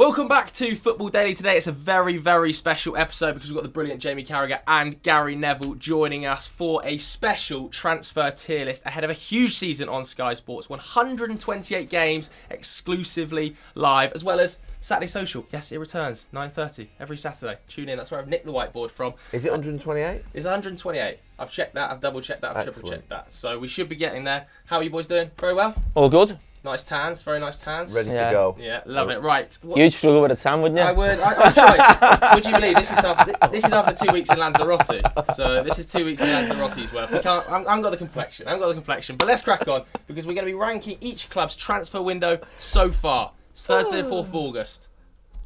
Welcome back to Football Daily. Today it's a very, very special episode because we've got the brilliant Jamie Carragher and Gary Neville joining us for a special transfer tier list ahead of a huge season on Sky Sports. 128 games exclusively live, as well as Saturday Social. Yes, it returns, 9:30 every Saturday. Tune in, that's where I've nicked the whiteboard from. Is it 128? It's 128. I've checked that, I've double checked that, I've triple checked that. So we should be getting there. How are you boys doing? Very well? All good. Nice tans, very nice tans. Ready to go. Yeah, love it. Right. You'd struggle with a tan, wouldn't you? I would. I'd try. Would you believe this is after 2 weeks in Lanzarote? So this is 2 weeks in Lanzarote's worth. I haven't got the complexion. But let's crack on because we're going to be ranking each club's transfer window so far. It's Thursday, the 4th of August.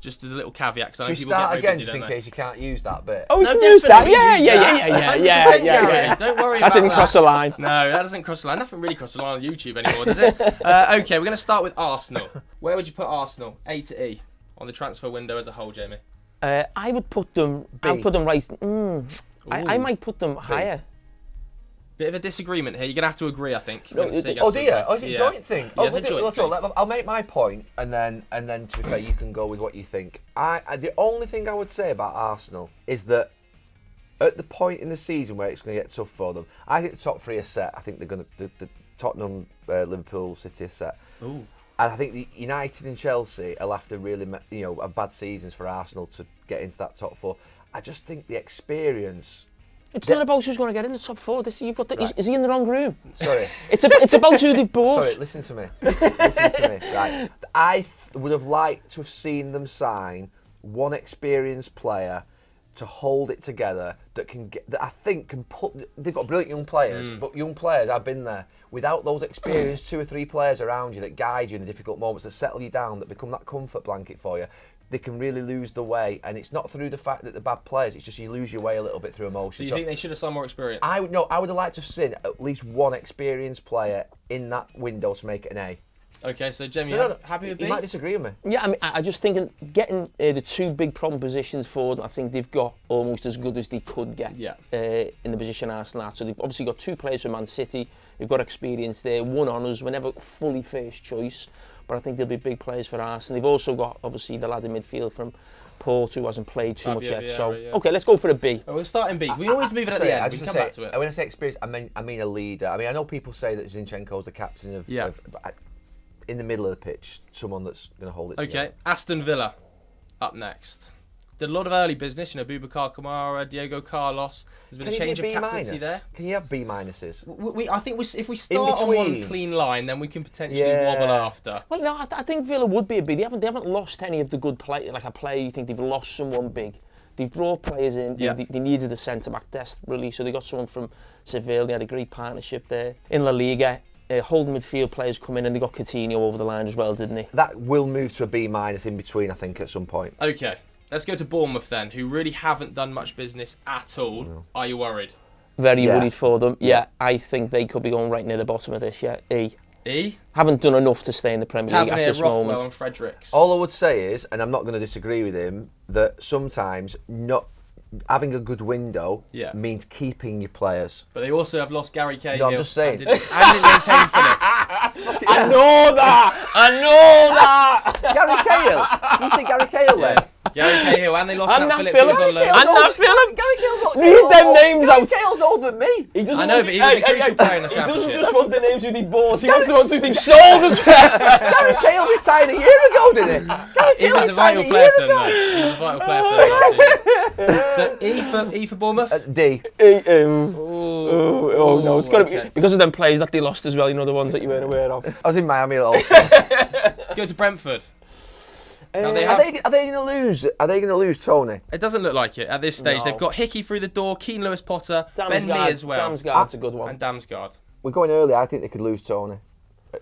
Just as a little caveat, because I know Should we people get start very again busy, just in don't they? case you can't use that bit? Oh, we No, should use that. definitely Yeah. Yeah. Don't worry That about didn't cross the line. No, that doesn't cross the line. Nothing really crosses the line on YouTube anymore, does it? Okay, we're going to start with Arsenal. Where would you put Arsenal, A to E, on the transfer window as a whole, Jamie? I would put them. I'll put them right. I might put them higher. Bit of a disagreement here. You're going to have to agree, I think. Oh, do you? Oh, is it a joint thing? Yeah, Oh, it's a joint thing. I'll make my point, and then to be fair, you can go with what you think. The only thing I would say about Arsenal is that at the point in the season where it's going to get tough for them, I think the top three are set. I think they're going to the Tottenham, Liverpool, City are set. Ooh. And I think the United and Chelsea will have to really, have bad seasons for Arsenal to get into that top four. I just think the experience. It's not about who's going to get in the top four. Is he in the wrong room? Sorry. It's about who they've bought. Sorry, listen to me. Right. I would have liked to have seen them sign one experienced player to hold it together that I think can put. They've got brilliant young players, but young players, I've been there. Without those experienced 2 or 3 players around you that guide you in the difficult moments, that settle you down, that become that comfort blanket for you, they can really lose the way. And it's not through the fact that they're bad players, it's just you lose your way a little bit through emotion. So you think they should have some more experience? I would have liked to have seen at least one experienced player in that window to make it an A. Okay, so Jamie, happy with B? You might disagree with me. Yeah, I mean, I just think getting the 2 big problem positions for them, I think they've got almost as good as they could get in the position Arsenal are. So they've obviously got 2 players from Man City, they've got experience there, one honours, were never fully first choice, but I think they'll be big players for Arsenal. They've also got, obviously, the lad in midfield from Porto who hasn't played too much yet. So, okay, let's go for a B. We'll start in B. We always move it at the end. We can come back to it. When I say experience, I mean a leader. I mean, I know people say that Zinchenko's the captain of in the middle of the pitch, someone that's going to hold it together. Okay, Aston Villa up next. Did a lot of early business, Boubacar Kamara, Diego Carlos. There's been a change of captaincy there. Can you have B minuses? I think if we start on one clean line, then we can potentially wobble after. Well, no, I think Villa would be a B. They haven't lost any of the good players. Like a player, you think they've lost someone big. They've brought players in. Yeah. They needed a centre-back desperately, so they got someone from Seville. They had a great partnership there. In La Liga, holding midfield players come in, and they got Coutinho over the line as well, didn't they? That will move to a B minus in between, I think, at some point. Okay, let's go to Bournemouth then, who really haven't done much business at all. No. Are you worried? Very worried for them. Yeah, I think they could be going right near the bottom of this. Yeah, E. E? Haven't done enough to stay in the Premier League at this moment. And Fredericks. All I would say is, and I'm not going to disagree with him, that sometimes not having a good window means keeping your players. But they also have lost Gary Cahill. No, I'm just saying. And maintain Phillips. I know that! Gary Cahill? You say Gary Cahill then? Gary Cahill, and they lost Nat Phillips. And Nat Phillips. Gary Cahill's Read them names out. Gary Cahill's older than me. I know, but he was a crucial player in the Championship. He doesn't just want the names who they bought, he wants the ones who they sold as well. Gary Cahill retired a year ago, didn't he? He was a vital player for them, though. He was a vital player for them. So E for Bournemouth? D. Oh no, it's got to be because of them players that they lost as well. The ones that you weren't aware of. I was in Miami also. Let's go to Brentford. Are they going to lose? Are they going to lose Tony? It doesn't look like it at this stage. No. They've got Hickey through the door, Keane Lewis Potter, Ben Mee as well. Damsgaard's a good one. And Damsgaard. We're going early. I think they could lose Tony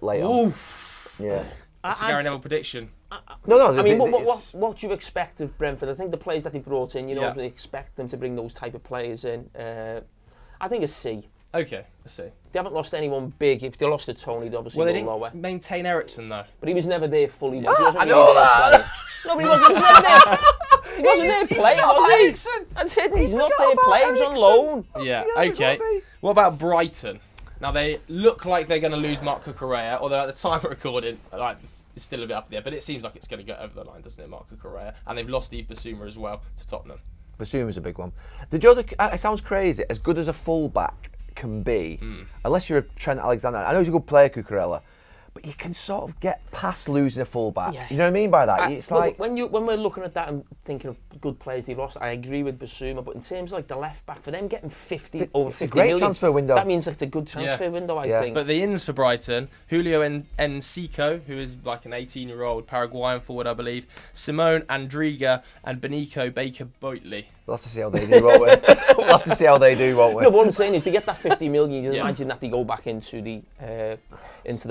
later. Oof. Yeah. That's a Gary Neville prediction. No. I mean, what do you expect of Brentford? I think the players that they brought in, they expect them to bring those type of players in. I think a C. Okay, let's see. They haven't lost anyone big. If they lost to Tony, they obviously they go didn't lower. Maintain Ericsson though. But he was never there fully. I know that. No, but he wasn't there. He wasn't there playing, was he? That's it. He's not there playing. He was on loan. Yeah. Okay. What about Brighton? Now they look like they're going to lose Marc Cucurella, although at the time of recording, like, it's still a bit up there. But it seems like it's going to go over the line, doesn't it, Marc Cucurella? And they've lost Yves Bissouma as well to Tottenham. Bissouma's a big one. It sounds crazy. As good as a full-back can be, unless you're a Trent Alexander. I know he's a good player, Cucurella, but you can sort of get past losing a full-back. Yeah. You know what I mean by that? It's like when we're looking at that and thinking of good players they've lost, I agree with Bissouma, but in terms of like the left-back, for them getting over 50 great million, transfer window. That means like it's a good transfer window, I think. But the ins for Brighton, Julio Enciso, who is like an 18-year-old Paraguayan forward, I believe, Simone Andriga, and Benico Baker-Boitley. We'll have to see how they do, won't we? We'll have to see how they do, won't we? No, but what I'm saying is, to get that 50 million, you imagine that they go back into the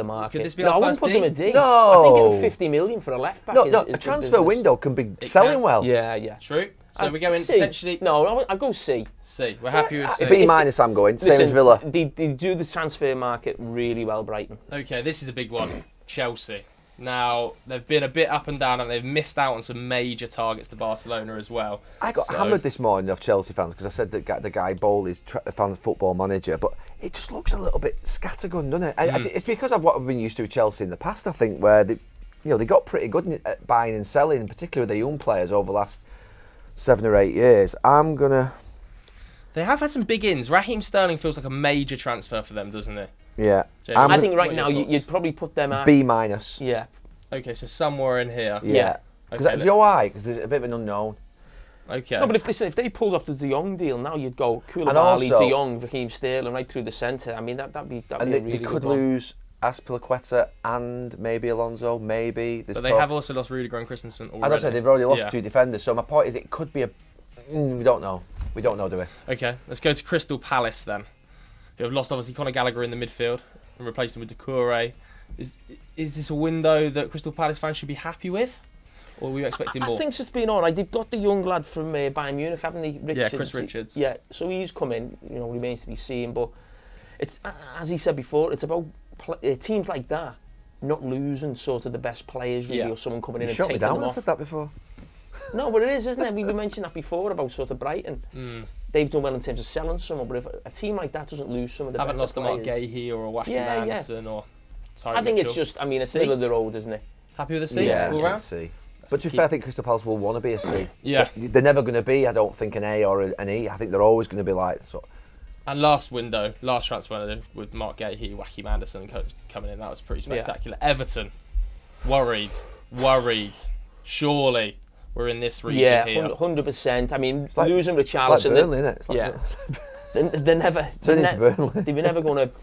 market. Could this be I our wouldn't first put them a D. No. I think getting 50 million for a left back is a transfer window can be selling well. Yeah. True. So we're going C. potentially... No, I'll go C. C. We're happy with C. B minus I'm going, same as Villa. They do the transfer market really well, Brighton. Okay, this is a big one. Chelsea. Now, they've been a bit up and down and they've missed out on some major targets to Barcelona as well. I got hammered this morning off Chelsea fans because I said that the guy Bowley's fan football manager, but it just looks a little bit scattergun, doesn't it? It's because of what I've been used to with Chelsea in the past, I think, where they got pretty good at buying and selling, particularly with the young players over the last 7 or 8 years. They have had some big ins. Raheem Sterling feels like a major transfer for them, doesn't it? Yeah. Jamie, I think right now you'd probably put them at B minus. Yeah. Okay, so somewhere in here. Yeah. Okay, do you know why? Because there's a bit of an unknown. Okay. No, but if they pulled off the De Jong deal, now you'd go Koulibaly, De Jong, Raheem Sterling right through the centre. I mean, that'd be a really they could good one. lose Azpilicueta and maybe Alonso, maybe. But they have also lost Rudiger and Christensen already. And I said they've already lost 2 defenders, so my point is it could be we don't know. We don't know, do we? Okay, let's go to Crystal Palace then. Who have lost obviously Conor Gallagher in the midfield and replaced him with Doucouré. Is this a window that Crystal Palace fans should be happy with? Or are we expecting more? I think it's been alright. They've got the young lad from Bayern Munich, haven't they? Richards. Yeah, Chris Richards. Yeah, so he's come in, remains to be seen. But it's, as he said before, it's about teams like that not losing sort of the best players, really, or someone coming in and taking them off. I said that before. No, but it is, isn't it? We mentioned that before about sort of Brighton. They've done well in terms of selling someone, but if a team like that doesn't lose some of the haven't better lost a Mark Gahey or a Wacky Anderson or Tyreek I think Mitchell. it's just, it's middle of the road, isn't it? Happy with a C? Yeah, all round? C. But to be fair, I think Crystal Palace will want to be a C. Yeah. They're never going to be, I don't think, an A or an E. I think they're always going to be like... And last transfer window with Mark Gahey, Wacky Anderson coming in, that was pretty spectacular. Yeah. Everton, worried. Surely we're in this region here. 100%. I mean, losing Richarlison... It's like Burnley, isn't it? They're never... Turn into Burnley. They were never going to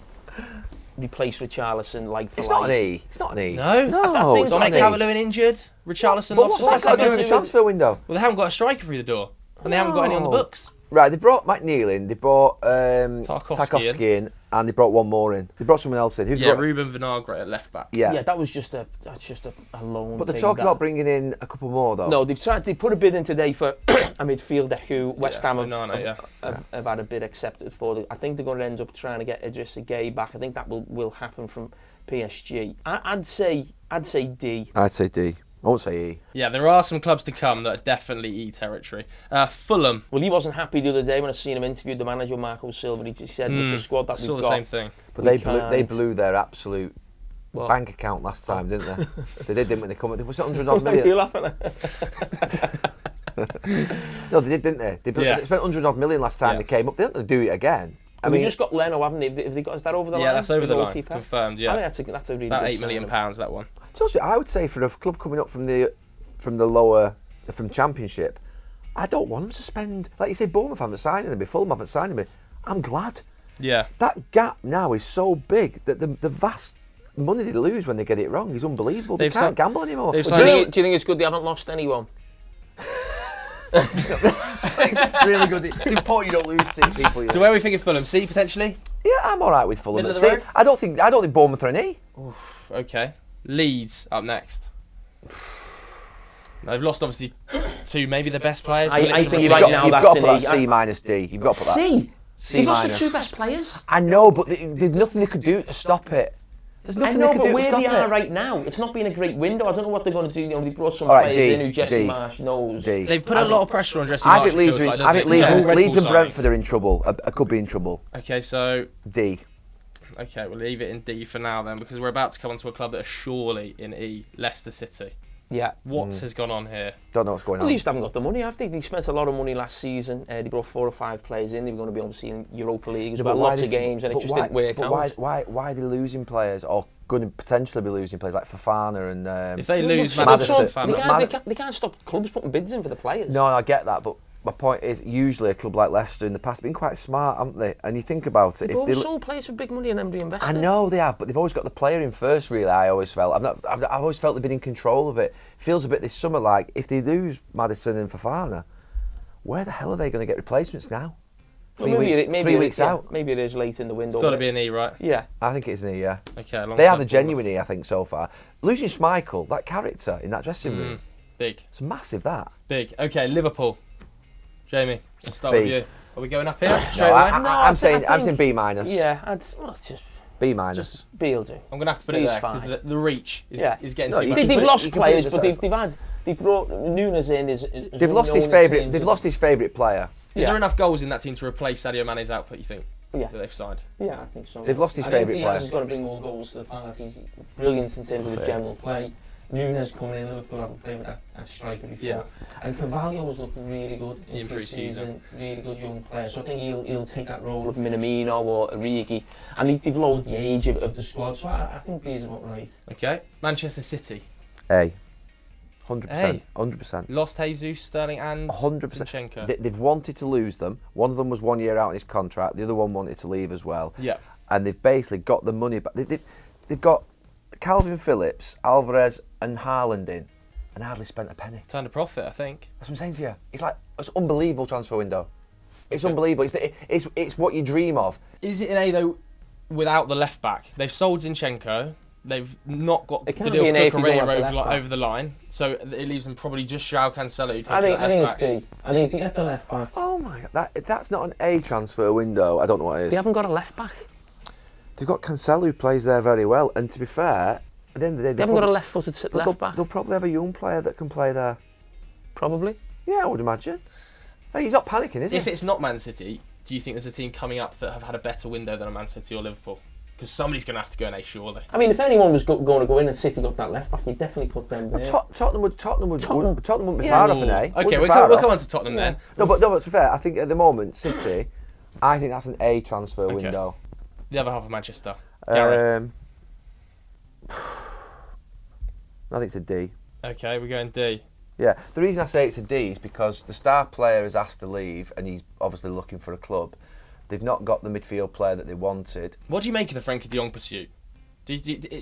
replace Richarlison like for It's like. not an E. It's not an E. No. Dominic Calvert-Lewin injured. Richarlison But lost what's that got to do with the transfer window? Well, they haven't got a striker through the door. And they haven't got any on the books. Right, they brought McNeil in, they brought Tarkowski in, and they brought one more in. They brought someone else in. Ruben Vinagre at left back. Yeah, that's just a loan. But they're talking about bringing in a couple more, though. No, they put a bid in today for a midfielder who West Ham have had a bid accepted for. I think they're going to end up trying to get Idrissa Gueye back. I think that will happen from PSG. I'd say D. I'd say D. I won't say E. Yeah, there are some clubs to come that are definitely E territory. Fulham. Well, he wasn't happy the other day when I seen him interviewed the manager, Marco Silva. He just said with the squad that we've got... the same thing. But they blew their absolute bank account last time, didn't they? They did, didn't they? It was 100 odd million. Are you laughing at? No, they did, didn't they? They spent 100 odd million last time they came up. They don't want to do it again. I mean, just got Leno, haven't they? Have they got? Is that over the line? Yeah, that's over the line. Confirmed. Yeah, I think that's a really about good £8 million. That one. So I would say for a club coming up from Championship, I don't want them to spend, like you say, Bournemouth haven't signed him, Fulham haven't signed him. I'm glad. Yeah. That gap now is so big that the vast money they lose when they get it wrong is unbelievable. They can't gamble anymore. Do you think it's good they haven't lost anyone? It's really good. It's important you don't lose to people. So where are we thinking Fulham? C potentially? Yeah, I'm all right with Fulham. Middle of the road? I don't think Bournemouth are an E. Oof, okay. Leeds up next. They've lost obviously two, maybe the best players. I think you've right now got that's to put an that C minus D. You've got to put that. C. C They've lost minus. the two best players. I know, but there's nothing they could do to stop it. There's nothing they could do to where stop they are it. right now, it's not been a great window. I don't know what they're going to do. They brought some All right, players D, in who Jesse D, Marsh knows. D. They've put a lot of pressure on Jesse Marsh. I think Leeds and Brentford are in trouble. I could be in trouble. Okay, so D. Okay, we'll leave it in D for now then, because we're about to come onto a club that are surely in E, Leicester City. Yeah. What has gone on here? Don't know what's going on. Well, they just haven't got the money, have they? They spent a lot of money last season. They brought 4 or 5 players in. They were going to be obviously in Europa League as well, lots of games, and it just didn't work out. Why are they losing players, or going to potentially be losing players like Fofana and... if they lose Maddison, they can't stop clubs putting bids in for the players. No, I get that, but my point is, usually a club like Leicester in the past have been quite smart, haven't they? And you think about it... They've always sold players for big money and then reinvested. I know they have, but they've always got the player in first, really, I always felt. I've always felt they've been in control of it. Feels a bit this summer like, if they lose Maddison and Fofana, where the hell are they going to get replacements now? Three weeks out. Maybe it is late in the window. It's got to be an E, right? Yeah. I think it's an E, yeah. Okay, they are the genuine E, I think, so far. Losing Schmeichel, that character in that dressing room. Big. It's massive, that. Big. Okay, Liverpool. Jamie, let's start B. with you. Are we going up here? No, I'm saying B minus. Yeah, just B minus. Just B will do. I'm going to have to put it there because the reach is getting too much. They've lost players, but they've brought Nunes in. They've lost his favourite. They've lost his favourite player. Is there enough goals in that team to replace Sadio Mane's output, you think? Yeah. That they've signed? Yeah, I think so. They've lost his favourite player. He's got to bring more goals to the party. He's brilliant in terms of the general play. Nunes coming in, Liverpool haven't played with that striker before. Yeah. And Carvalho was looking really good in pre-season, really good young player. So I think he'll take that role of Minamino or Origi. And they've lowered the age of the squad, so I think B is about right. Okay. Manchester City. A. 100%. 100%. Lost Jesus, Sterling and 100%. Zinchenko. They've wanted to lose them. One of them was 1 year out in his contract. The other one wanted to leave as well. Yeah. And they've basically got the money back. They've got Calvin Phillips, Alvarez and Haaland in and hardly spent a penny. Turned a profit, I think. That's what I'm saying to you. It's like, it's an unbelievable transfer window. It's unbelievable. It's what you dream of. Is it an A though without the left back? They've sold Zinchenko. They've not got the deal for Carragher over the line, so it leaves them probably just João Cancelo. I think it's B. I think they get the left back. Oh my God, that's not an A transfer window. I don't know what it is. They haven't got a left back. They've got Cancelo who plays there very well, and to be fair, at the end of the day, they haven't got a left-footed left back. They'll probably have a young player that can play there. Probably. Yeah, I would imagine. Hey, he's not panicking, is he? If it's not Man City, do you think there's a team coming up that have had a better window than a Man City or Liverpool? Because somebody's going to have to go in A, surely. I mean, if anyone was going to go in and City got that left back, you'd definitely put them there. Tottenham wouldn't be far off an A. Okay, we'll come on to Tottenham then. No, but to be fair, I think at the moment, City, I think that's an A transfer window. The other half of Manchester. I think it's a D. Okay, we're going D. Yeah, the reason I say it's a D is because the star player is asked to leave and he's obviously looking for a club. They've not got the midfield player that they wanted. What do you make of the Frenkie de Jong pursuit?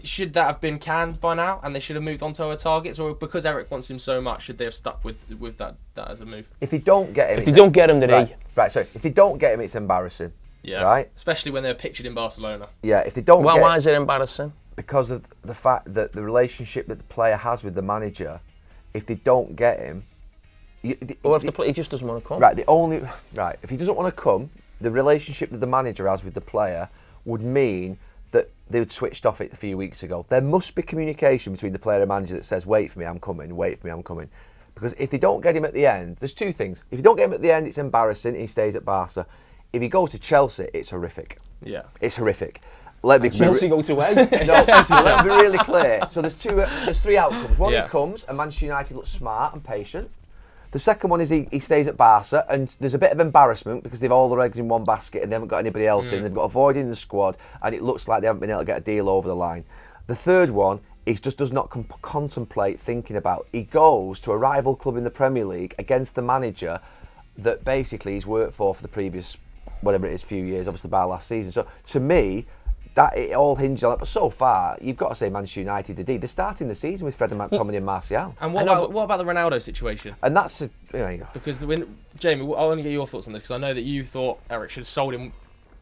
Should that have been canned by now and they should have moved on to other targets, or because Eric wants him so much, should they have stuck with that as a move? If they don't get him, then E. Right, sorry. If they don't get him, it's embarrassing. Yeah. Right? Especially when they're pictured in Barcelona. Yeah, if they don't get him. Why is it embarrassing? Because of the fact that the relationship that the player has with the manager, if they don't get him... Or if the player just doesn't want to come. Right, if he doesn't want to come, the relationship that the manager has with the player would mean that they would switched off it a few weeks ago. There must be communication between the player and manager that says, wait for me, I'm coming, wait for me, I'm coming. Because if they don't get him at the end, there's two things. If you don't get him at the end, it's embarrassing, he stays at Barca. If he goes to Chelsea, it's horrific. Yeah. It's horrific. Chelsea go to A. Let me be really clear. So there's three outcomes. One, he comes and Manchester United looks smart and patient. The second one is he stays at Barca and there's a bit of embarrassment because they've all their eggs in one basket and they haven't got anybody else in. They've got a void in the squad and it looks like they haven't been able to get a deal over the line. The third one, he just does not contemplate thinking about. He goes to a rival club in the Premier League against the manager that basically he's worked for the previous, whatever it is, few years, obviously by last season. So to me, that it all hinges on it. But so far, you've got to say Manchester United today. They're starting the season with Fred and McTominay and Martial. And what about the Ronaldo situation? And that's because Jamie, I want to get your thoughts on this because I know that you thought Eric should have sold him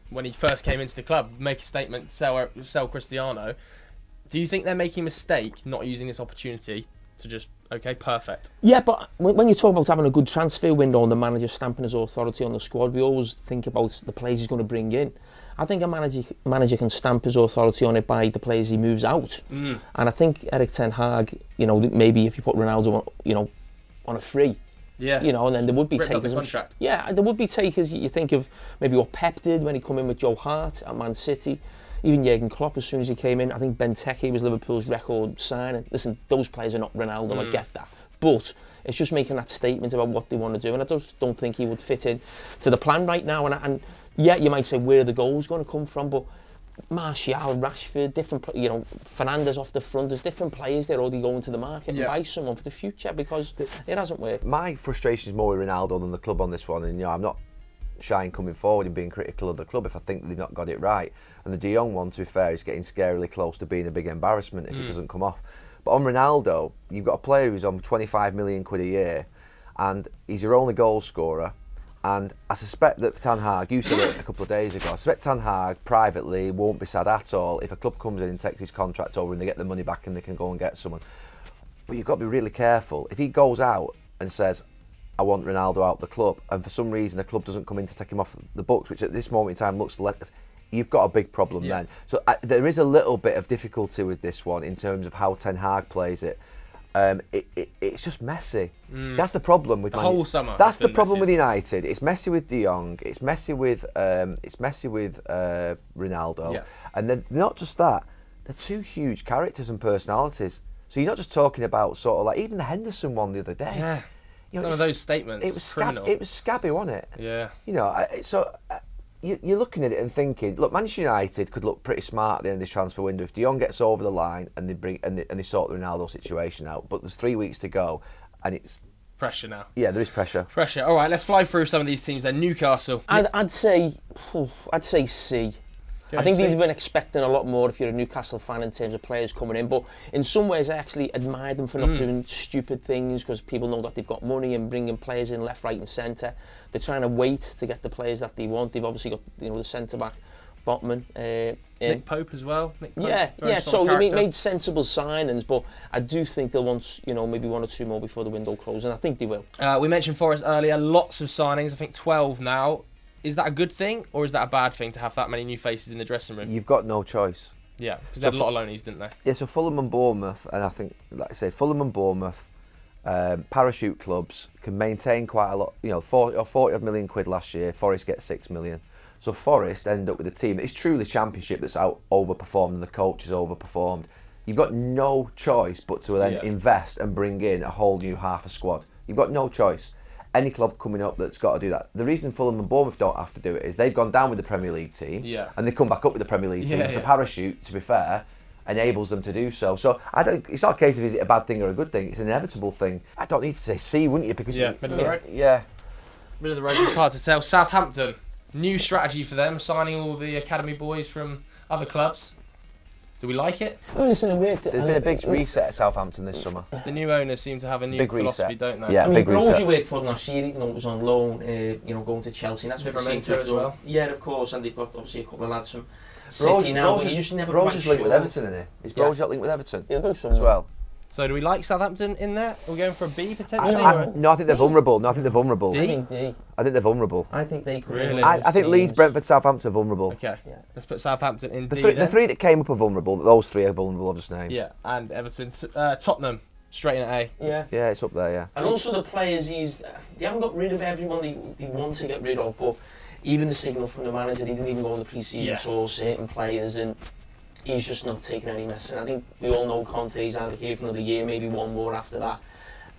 when he first came into the club. Make a statement, sell Cristiano. Do you think they're making a mistake not using this opportunity to just perfect? Yeah, but when you talk about having a good transfer window and the manager stamping his authority on the squad, we always think about the players he's going to bring in. I think a manager can stamp his authority on it by the players he moves out. And I think Eric Ten Hag, maybe if you put Ronaldo on a free, and then there would be takers. There would be takers. You think of maybe what Pep did when he come in with Joe Hart at Man City. even Jurgen Klopp, as soon as he came in, I think Benteke was Liverpool's record signing. Listen, those players are not Ronaldo, I get that. But it's just making that statement about what they want to do, and I just don't think he would fit in to the plan right now. And yeah, you might say, where are the goals going to come from? But Martial, Rashford, different, Fernandes off the front, there's different players they're already going to the market and buy someone for the future, because it hasn't worked. My frustration is more with Ronaldo than the club on this one, and I'm not shy in coming forward and being critical of the club if I think they've not got it right. And the De Jong one, to be fair, is getting scarily close to being a big embarrassment if it doesn't come off. But on Ronaldo, you've got a player who's on 25 million quid a year, and he's your only goal scorer. And I suspect that Ten Hag, you said it a couple of days ago, I suspect Ten Hag privately won't be sad at all if a club comes in and takes his contract over and they get the money back and they can go and get someone. But you've got to be really careful. If he goes out and says, I want Ronaldo out of the club, and for some reason the club doesn't come in to take him off the books, which at this moment in time looks like, you've got a big problem then. So there is a little bit of difficulty with this one in terms of how Ten Hag plays it. It's just messy. That's the problem with the whole summer. That's the problem with United. It's messy with De Jong. It's messy with Ronaldo. And then not just that, they're two huge characters and personalities. So you're not just talking about sort of like even the Henderson one the other day. Yeah. Some of those statements. It was scabby, wasn't it? Yeah. You're looking at it and thinking, look, Manchester United could look pretty smart at the end of this transfer window if De Jong gets over the line and they sort the Ronaldo situation out. But there's 3 weeks to go, and it's pressure now. Yeah, there is pressure. Pressure. All right, let's fly through some of these teams then. Newcastle. I'd say C. I think they've been expecting a lot more if you're a Newcastle fan in terms of players coming in, but in some ways I actually admire them for not doing stupid things, because people know that they've got money and bringing players in left, right and centre. They're trying to wait to get the players that they want. They've obviously got the centre-back, Botman. Nick Pope as well. Nick Pope, so they made sensible signings, but I do think they'll want maybe one or two more before the window closes, and I think they will. We mentioned Forest earlier, lots of signings, I think 12 now. Is that a good thing, or is that a bad thing to have that many new faces in the dressing room? You've got no choice. Yeah, because they had a lot of loanies, didn't they? Yeah, so Fulham and Bournemouth, and I think, like I say, Fulham and Bournemouth, parachute clubs can maintain quite a lot. 40 odd million quid last year. Forest gets 6 million. So Forest end up with a team. It's truly Championship that's out overperformed, and the coach has overperformed. You've got no choice but to then invest and bring in a whole new half a squad. You've got no choice. Any club coming up that's got to do that. The reason Fulham and Bournemouth don't have to do it is they've gone down with the Premier League team, and they come back up with the Premier League team. The parachute, to be fair, enables them to do so. So it's not a case of is it a bad thing or a good thing. It's an inevitable thing. I don't need to say C, wouldn't you? Because middle of the road. Yeah, middle of the road. It's hard to tell. Southampton, new strategy for them, signing all the academy boys from other clubs. Do we like it? Oh, listen, there's been a big reset at Southampton this summer. The new owners seem to have a new big philosophy, reset. Don't they? Yeah, big reset. Brogy worked for them last year, even though it was on loan, going to Chelsea. And that's what they seem as well. Yeah, of course, and they've got obviously a couple of lads from City now. Brogy's linked with Everton, isn't he? Is Brogy not linked with Everton? Yeah, as well. So do we like Southampton in there? Are we going for a B potentially? No, I think they're vulnerable. D? I think they're vulnerable. I think they could. Really? I think Leeds, Brentford, Southampton are vulnerable. Okay, let's put Southampton in D. The three that came up are vulnerable. Those three are vulnerable, I'll just name. Yeah, and Everton, Tottenham, straight in at A. Yeah, it's up there. Yeah. And also the players, they haven't got rid of everyone they want to get rid of, but even the signal from the manager, he didn't even go on the pre-season tour, certain players, and he's just not taking any mess. And I think we all know Conte's out of here for another year, maybe one more after that.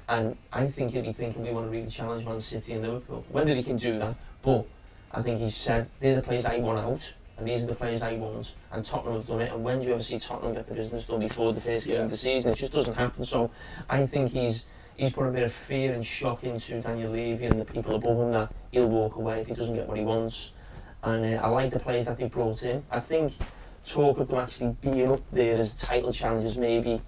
And I think he'll be thinking we want to really challenge Man City and Liverpool. Whether they can do that, but I think he's said they're the players I want out, and these are the players I want. And Tottenham have done it. And when do you ever see Tottenham get the business done before the first game of the season? It just doesn't happen. So I think he's put a bit of fear and shock into Daniel Levy and the people above him that he'll walk away if he doesn't get what he wants. And I like the players that they brought in. I think talk of them actually being up there as title challengers maybe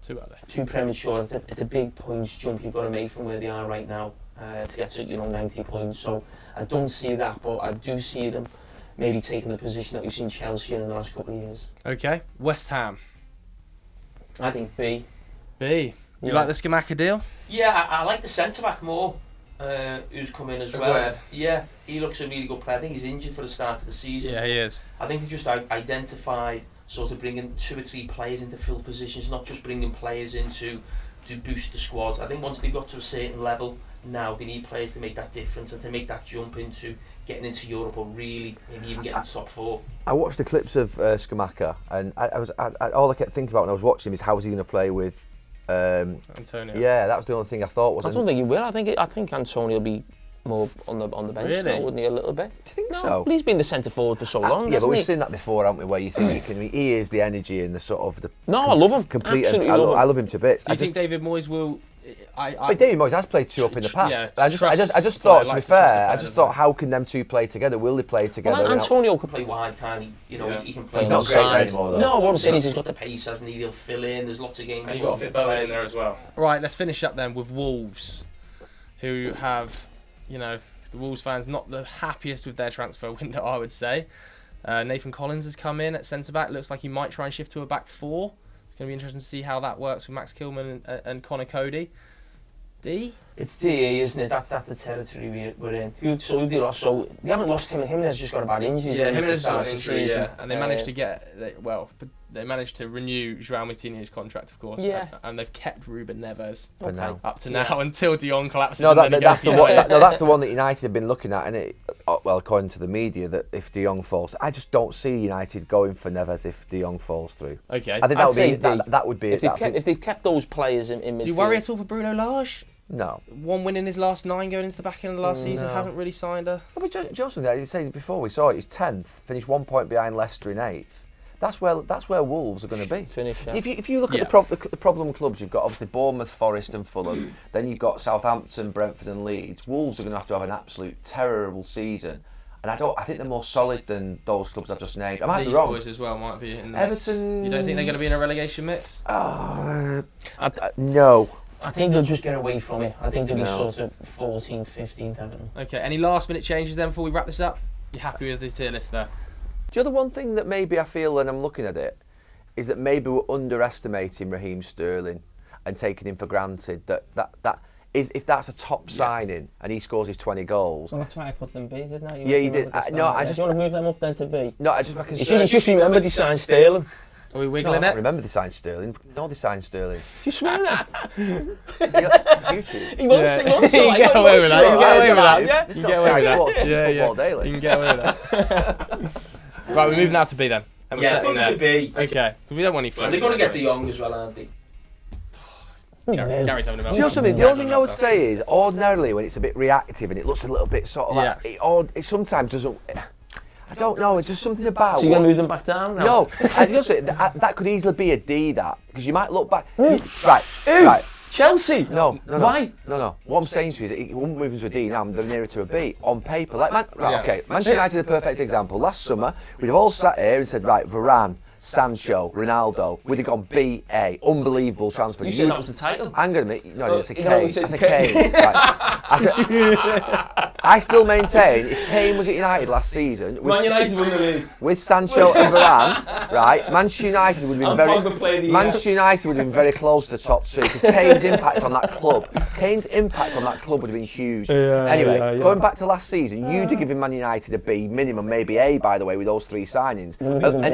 too premature. It's a big points jump you've got to make from where they are right now to get to 90 points. So I don't see that, but I do see them maybe taking the position that we've seen Chelsea in the last couple of years. Okay, West Ham. I think B. You like the Scamacca deal? Yeah, I like the centre back more. Who's come in as well. Yeah, he looks a really good player. I think he's injured for the start of the season. Yeah, he is. I think he just identified sort of bringing 2 or 3 players into fill positions, not just bringing players in to to boost the squad. I think once they got to a certain level, now they need players to make that difference and to make that jump into getting into Europe or really maybe even getting the top 4. I watched the clips of Scamacca, and all I kept thinking about when I was watching him is how is he going to play with Antonio. Yeah, that was the only thing I thought. I don't think he will. I think Antonio will be more on the bench now, wouldn't he, a little bit? Do you think so? Well, he's been the centre forward for so long. Yeah, but we've seen that before, haven't we? Where you think he is the energy and the sort of the. No, I love him. Complete. Absolutely I love him to bits. Do you think David Moyes will? But David Moyes has played 2 up in the past. Yeah, I just thought, to be fair, I just thought, how can them 2 play together? Will they play together? Well, Antonio could play wide, can't he? You know, he can play he's not great anymore, though. No, what I'm saying is he's got the pace, hasn't he? He'll fill in. There's lots of games. And you've got Bella in there as well. Right, let's finish up then with Wolves, who have, the Wolves fans not the happiest with their transfer window, I would say. Nathan Collins has come in at centre-back. Looks like he might try and shift to a back 4. It's going to be interesting to see how that works with Max Kilman and Connor Cody. D? It's DE, isn't it? That's the territory we're in. Who they lost? So they haven't lost him. Jimenez just got a bad injury. Yeah, Jimenez got an injury. Yeah, and they managed to they managed to renew João Moutinho's contract, of course. Yeah, and they've kept Ruben Neves up to now until De Jong collapses. No, that's the one that United have been looking at, and according to the media, that if De Jong falls, I just don't see United going for Neves if De Jong falls through. Okay, I think that would be if they've kept those players in midfield. Do you worry at all for Bruno Lage? No. 1 win in his last 9 going into the back end of the last season, hasn't really signed a... But Joseph, you said before we saw it, he's 10th, finished 1 point behind Leicester in 8th. That's where Wolves are going to be. If you look at the problem clubs, you've got obviously Bournemouth, Forest and Fulham, then you've got Southampton, Brentford and Leeds. Wolves are going to have an absolute terrible season. And I think they're more solid than those clubs I've just named. I might be wrong. Boys as well might be in the Everton... mix. You don't think they're going to be in a relegation mix? No. I think they'll just get away from it. I think they'll be sort of 14th, 15th, Everton. Okay, any last minute changes then before we wrap this up? You happy with the tier list there? Do you know the one thing that maybe I feel when I'm looking at it is that maybe we're underestimating Raheem Sterling and taking him for granted that is if that's a top signing and he scores his 20 goals. Well, that's why I put them B, didn't I? You did. Do you want to move them up then to B? No, I just... You just remember they signed Sterling. Are we wiggling I it? remember they signed Sterling. No, they signed Sterling. You swear that? YouTube. He won't sing on, so you can get away with that. You can get away with that. Yeah, it's not Sky Sports, it's Football Daily. You can get away with that. Right, we're moving now to B then. Put them to B. Okay, we don't want any fun. They're going to get De Jong as well, aren't they? Gary's having a moment. Do you know something? The only thing I would say is, ordinarily when it's a bit reactive and it looks a little bit sort of like, it sometimes doesn't... I don't know, it's just something about... So you're going to move them back down now? No, that could easily be a D, that. Because you might look back... Right. Chelsea? No. Why? No. What I'm saying to you is that it won't move into a D now, they're nearer to a B. On paper. Manchester United is a perfect example. Last summer, we'd have all sat here and said, right, Varane, Sancho, Ronaldo, we'd have gone B-A. Unbelievable transfer. You said that was the title? I'm going to admit, no, it's a K. That's a K. I still maintain, if Kane was at United last season, Man United won the league. With Sancho and Varane, right, Manchester United would have been very close to the top 2 because Kane's impact on that club would have been huge. Going back to last season, you'd have given Man United a B minimum, maybe A, by the way, with those 3 signings. And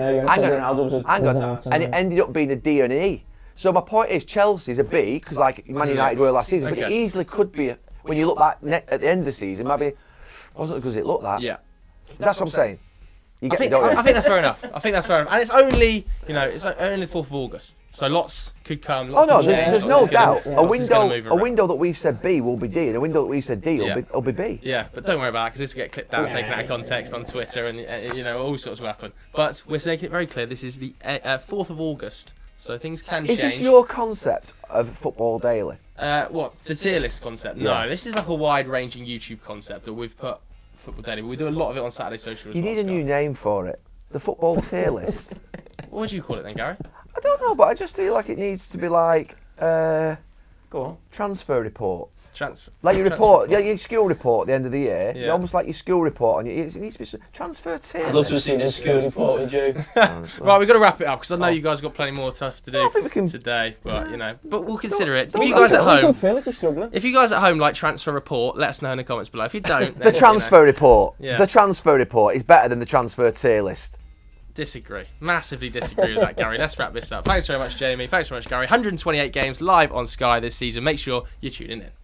it ended up being a D and an E. So my point is, Chelsea's a B because like Man United were last season, but it easily could be when you look back at the end of the season, maybe wasn't because it looked that. Yeah, that's what I'm saying. I think that's fair enough. And it's only it's only the 4th of August, so lots could come. There's no doubt. A window that we've said B will be D, and a window that we've said D will be B. Yeah, but don't worry about that because this will get clipped out, taken out of context on Twitter, and all sorts will happen. But we're making it very clear. This is the 4th of August, so things can change. Is this your concept of Football Daily? What, the tier list concept? No, this is like a wide-ranging YouTube concept that we've put Football Daily. We do a lot of it on Saturday Social as well. You need a new name for it. The Football Tier List. What would you call it then, Gary? I don't know, but I just feel like it needs to be like... Go on. Transfer report. Like your report, your school report at the end of the year. Yeah. Almost like your school report. It needs to be transfer tier. I'd love to have seen a school report with you. Right, we've got to wrap it up because I know you guys have got plenty more stuff to do I think we can, today. But but we'll consider it. If you guys at home like transfer report, let us know in the comments below. If you don't, the transfer report. Yeah. The transfer report is better than the transfer tier list. Disagree. Massively disagree with that, Gary. Let's wrap this up. Thanks very much, Jamie. Thanks very much, Gary. 128 games live on Sky this season. Make sure you're tuning in.